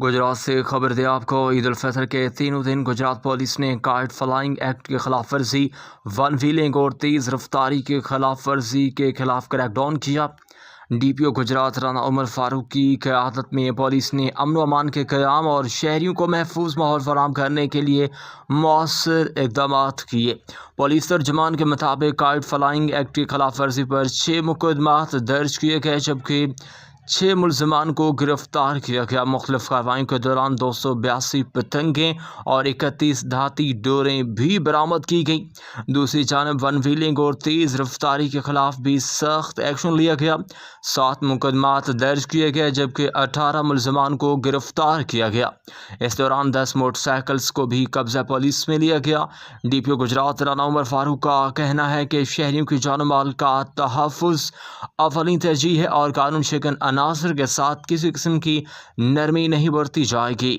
گجرات سے خبر دے آپ کو، عید الفطر کے تینوں دن گجرات پولیس نے کائٹ فلائنگ ایکٹ کی خلاف ورزی، ون ویلنگ اور تیز رفتاری کی خلاف ورزی کے خلاف کریک ڈاؤن کیا۔ ڈی پی او گجرات رانا عمر فاروق کی قیادت میں پولیس نے امن و امان کے قیام اور شہریوں کو محفوظ ماحول فراہم کرنے کے لیے مؤثر اقدامات کیے۔ پولیس ترجمان کے مطابق کائٹ فلائنگ ایکٹ کی خلاف ورزی پر 6 مقدمات درج کیے گئے، جبکہ 6 ملزمان کو گرفتار کیا گیا۔ مختلف کارروائیوں کے دوران 282 پتنگیں اور 31 دھاتی ڈوریں بھی برآمد کی گئی۔ دوسری جانب ون ویلنگ اور تیز رفتاری کے خلاف بھی سخت ایکشن لیا گیا۔ 7 مقدمات درج کیے گئے، جبکہ 18 ملزمان کو گرفتار کیا گیا۔ اس دوران 10 موٹر سائیکلز کو بھی قبضہ پولیس میں لیا گیا۔ ڈی پی او گجرات رانا عمر فاروق کا کہنا ہے کہ شہریوں کی جان و مال کا تحفظ اولین ترجیح ہے اور قانون شکن عناصر کے ساتھ کسی قسم کی نرمی نہیں برتی جائے گی۔